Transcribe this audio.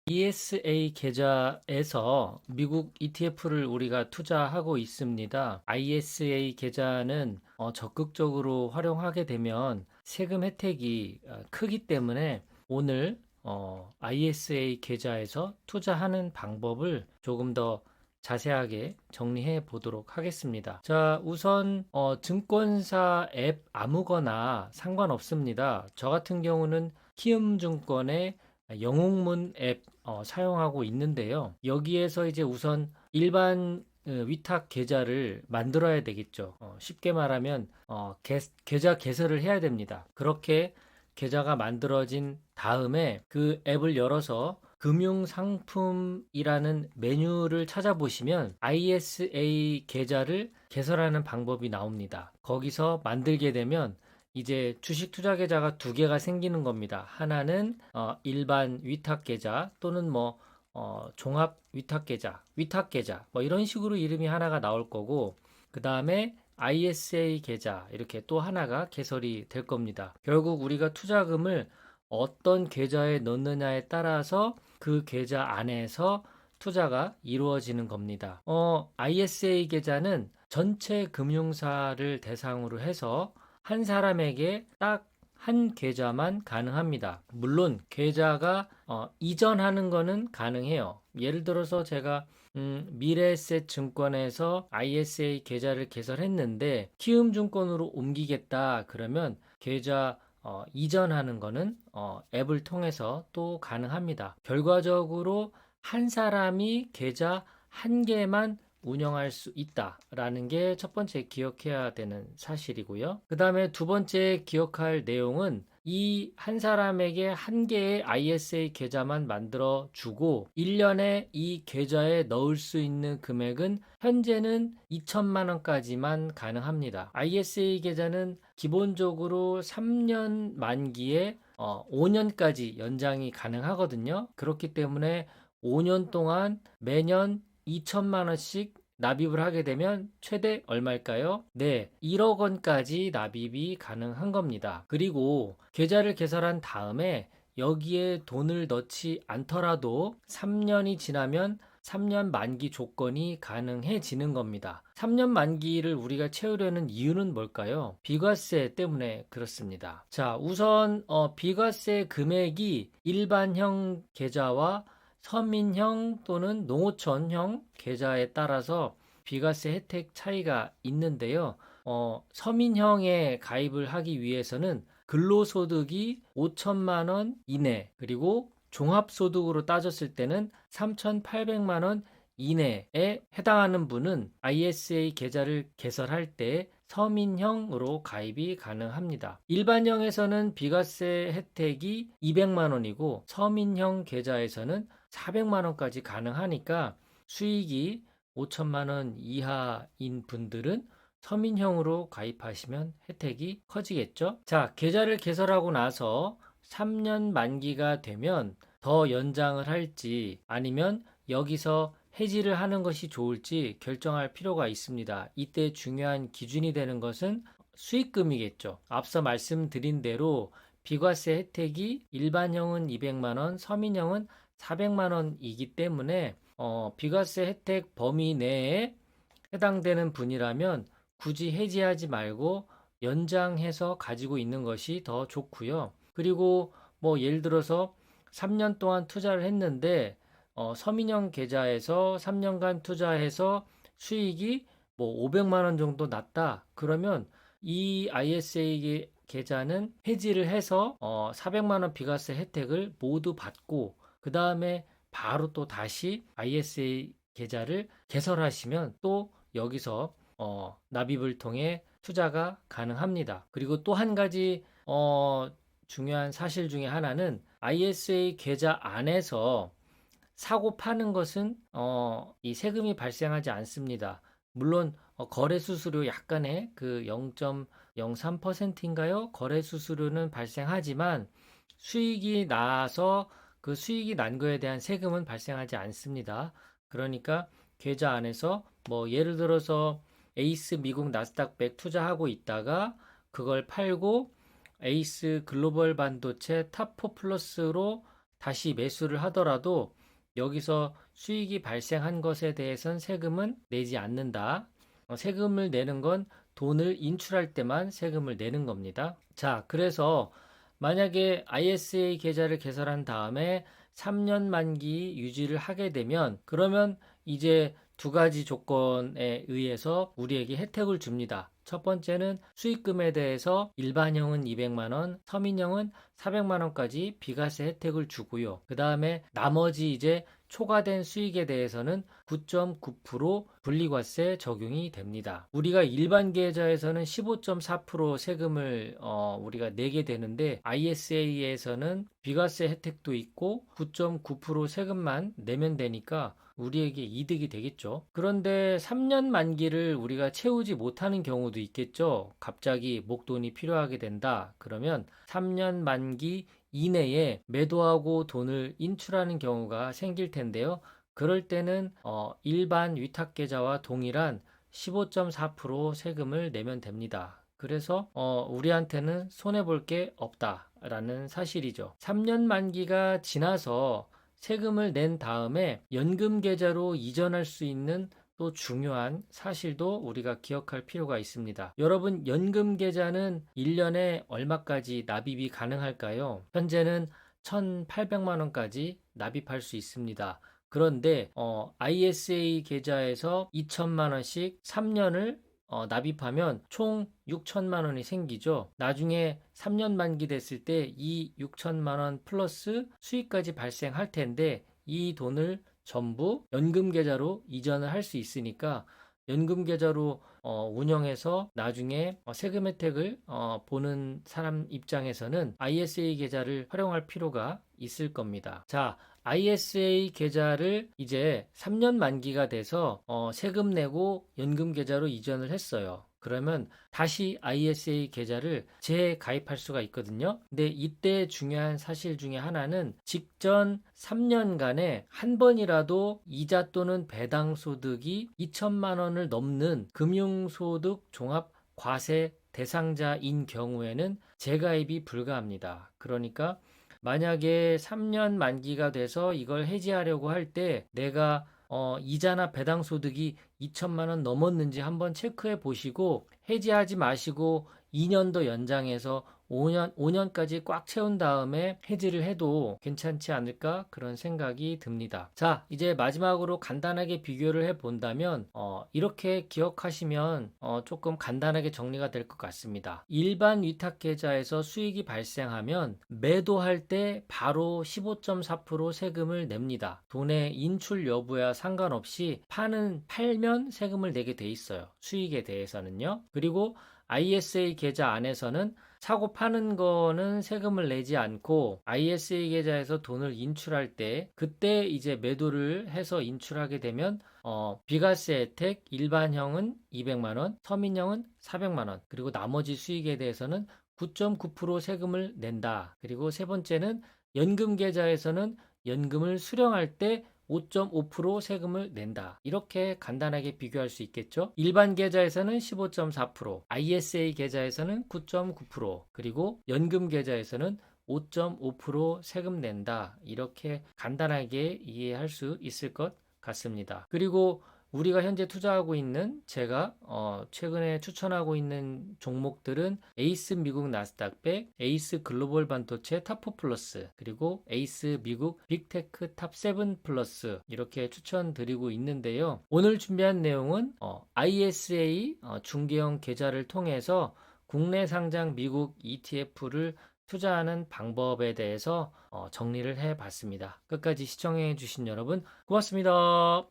ESA 계좌에서 미국 ETF를 우리가 투자하고 있습니다. ISA 계좌는 적극적으로 활용하게 되면 세금 혜택이 크기 때문에 오늘 ISA 계좌에서 투자하는 방법을 조금 더 자세하게 정리해 보도록 하겠습니다. 자, 우선 증권사 앱 아무거나 상관없습니다. 저 같은 경우는 키움증권의 영웅문 앱 사용하고 있는데요. 여기에서 이제 우선 일반 위탁 계좌를 만들어야 되겠죠. 쉽게 말하면 계좌 개설을 해야 됩니다. 그렇게 계좌가 만들어진 다음에 그 앱을 열어서 금융상품이라는 메뉴를 찾아보시면 ISA 계좌를 개설하는 방법이 나옵니다. 거기서 만들게 되면 이제 주식 투자 계좌가 두 개가 생기는 겁니다. 하나는 일반 위탁 계좌 또는 뭐 종합 위탁 계좌 뭐 이런 식으로 이름이 하나가 나올 거고, 그 다음에 ISA 계좌 이렇게 또 하나가 개설이 될 겁니다. 결국 우리가 투자금을 어떤 계좌에 넣느냐에 따라서 그 계좌 안에서 투자가 이루어지는 겁니다. ISA 계좌는 전체 금융사를 대상으로 해서 한 사람에게 딱 한 계좌만 가능합니다. 물론 계좌가 이전하는 거는 가능해요. 예를 들어서 제가 미래에셋 증권에서 ISA 계좌를 개설했는데 키움증권으로 옮기겠다 그러면 계좌 이전하는 거는 앱을 통해서 또 가능합니다. 결과적으로 한 사람이 계좌 한 개만 운영할 수 있다라는 게 첫 번째 기억해야 되는 사실이고요. 그 다음에 두 번째 기억할 내용은 이 한 사람에게 한 개의 ISA 계좌만 만들어 주고 1년에 이 계좌에 넣을 수 있는 금액은 현재는 2천만 원까지만 가능합니다. ISA 계좌는 기본적으로 3년 만기에 5년까지 연장이 가능하거든요. 그렇기 때문에 5년 동안 매년 2천만 원씩 납입을 하게 되면 최대 얼마일까요? 네, 1억 원까지 납입이 가능한 겁니다. 그리고 계좌를 개설한 다음에 여기에 돈을 넣지 않더라도 3년이 지나면 3년 만기 조건이 가능해지는 겁니다. 3년 만기를 우리가 채우려는 이유는 뭘까요? 비과세 때문에 그렇습니다. 자, 우선 비과세 금액이 일반형 계좌와 서민형 또는 농어촌형 계좌에 따라서 비과세 혜택 차이가 있는데요. 서민형에 가입을 하기 위해서는 근로소득이 5천만 원 이내, 그리고 종합소득으로 따졌을 때는 3,800만 원 이내에 해당하는 분은 ISA 계좌를 개설할 때 서민형으로 가입이 가능합니다. 일반형에서는 비과세 혜택이 200만 원이고 서민형 계좌에서는 400만 원까지 가능하니까 수익이 5천만 원 이하인 분들은 서민형으로 가입하시면 혜택이 커지겠죠. 자, 계좌를 개설하고 나서 3년 만기가 되면 더 연장을 할지 아니면 여기서 해지를 하는 것이 좋을지 결정할 필요가 있습니다. 이때 중요한 기준이 되는 것은 수익금이겠죠. 앞서 말씀드린 대로 비과세 혜택이 일반형은 200만 원, 서민형은 400만 원이기 때문에 비과세 혜택 범위 내에 해당되는 분이라면 굳이 해지하지 말고 연장해서 가지고 있는 것이 더 좋고요. 그리고 뭐 예를 들어서 3년 동안 투자를 했는데 서민형 계좌에서 3년간 투자해서 수익이 뭐 500만 원 정도 났다. 그러면 이 ISA 계좌는 해지를 해서 400만 원 비과세 혜택을 모두 받고 그 다음에 바로 또 다시 ISA 계좌를 개설하시면 또 여기서 납입을 통해 투자가 가능합니다. 그리고 또 한 가지 중요한 사실 중에 하나는 ISA 계좌 안에서 사고 파는 것은 이 세금이 발생하지 않습니다. 물론 거래 수수료 약간의 그 0.03%인가요? 거래 수수료는 발생하지만 수익이 나서 그 수익이 난 거에 대한 세금은 발생하지 않습니다. 그러니까 계좌 안에서 뭐 예를 들어서 에이스 미국 나스닥 100 투자하고 있다가 그걸 팔고 에이스 글로벌 반도체 탑4 플러스로 다시 매수를 하더라도 여기서 수익이 발생한 것에 대해선 세금은 내지 않는다. 세금을 내는 건 돈을 인출할 때만 세금을 내는 겁니다. 자, 그래서 만약에 ISA 계좌를 개설한 다음에 3년 만기 유지를 하게 되면 그러면 이제 두 가지 조건에 의해서 우리에게 혜택을 줍니다. 첫 번째는 수익금에 대해서 일반형은 200만 원, 서민형은 400만 원까지 비과세 혜택을 주고요. 그 다음에 나머지 이제 초과된 수익에 대해서는 9.9% 분리과세 적용이 됩니다. 우리가 일반 계좌에서는 15.4% 세금을 우리가 내게 되는데 ISA에서는 비과세 혜택도 있고 9.9% 세금만 내면 되니까 우리에게 이득이 되겠죠. 그런데 3년 만기를 우리가 채우지 못하는 경우도 있겠죠. 갑자기 목돈이 필요하게 된다. 그러면 3년 만기 이내에 매도하고 돈을 인출하는 경우가 생길 텐데요. 그럴 때는 일반 위탁계좌와 동일한 15.4% 세금을 내면 됩니다. 그래서 우리한테는 손해볼 게 없다라는 사실이죠. 3년 만기가 지나서 세금을 낸 다음에 연금 계좌로 이전할 수 있는 또 중요한 사실도 우리가 기억할 필요가 있습니다. 여러분, 연금 계좌는 1년에 얼마까지 납입이 가능할까요? 현재는 1,800만 원까지 납입할 수 있습니다. 그런데 ISA 계좌에서 2천만 원씩 3년을 납입하면 총 6천만 원이 생기죠. 나중에 3년 만기 됐을 때 이 6천만 원 플러스 수익까지 발생할 텐데 이 돈을 전부 연금 계좌로 이전을 할 수 있으니까 연금 계좌로 운영해서 나중에 세금 혜택을 보는 사람 입장에서는 ISA 계좌를 활용할 필요가 있을 겁니다. 자, ISA 계좌를 이제 3년 만기가 돼서 세금 내고 연금 계좌로 이전을 했어요. 그러면 다시 ISA 계좌를 재가입할 수가 있거든요. 근데 이때 중요한 사실 중에 하나는 직전 3년간에 한 번이라도 이자 또는 배당 소득이 2천만 원을 넘는 금융소득 종합 과세 대상자인 경우에는 재가입이 불가합니다. 그러니까 만약에 3년 만기가 돼서 이걸 해지하려고 할 때 내가 이자나 배당 소득이 2천만 원 넘었는지 한번 체크해 보시고 해지하지 마시고 2년 더 연장해서 5년까지 꽉 채운 다음에 해지를 해도 괜찮지 않을까 그런 생각이 듭니다. 자, 이제 마지막으로 간단하게 비교를 해 본다면 이렇게 기억하시면 조금 간단하게 정리가 될 것 같습니다. 일반 위탁계좌에서 수익이 발생하면 매도할 때 바로 15.4% 세금을 냅니다. 돈의 인출 여부야 상관없이 팔면 세금을 내게 돼 있어요. 수익에 대해서는요. 그리고 ISA 계좌 안에서는 사고 파는 거는 세금을 내지 않고 ISA 계좌에서 돈을 인출할 때 그때 이제 매도를 해서 인출하게 되면 비과세 혜택 일반형은 200만 원, 서민형은 400만 원, 그리고 나머지 수익에 대해서는 9.9% 세금을 낸다. 그리고 세 번째는 연금 계좌에서는 연금을 수령할 때 5.5% 세금을 낸다. 이렇게 간단하게 비교할 수 있겠죠. 일반 계좌에서는 15.4%, ISA 계좌에서는 9.9%, 그리고 연금 계좌에서는 5.5% 세금 낸다. 이렇게 간단하게 이해할 수 있을 것 같습니다. 그리고 우리가 현재 투자하고 있는 제가 최근에 추천하고 있는 종목들은 에이스 미국 나스닥 100, 에이스 글로벌 반도체 탑4 플러스, 그리고 에이스 미국 빅테크 탑7 플러스 이렇게 추천드리고 있는데요. 오늘 준비한 내용은 ISA 중개형 계좌를 통해서 국내 상장 미국 ETF를 투자하는 방법에 대해서 정리를 해봤습니다. 끝까지 시청해 주신 여러분 고맙습니다.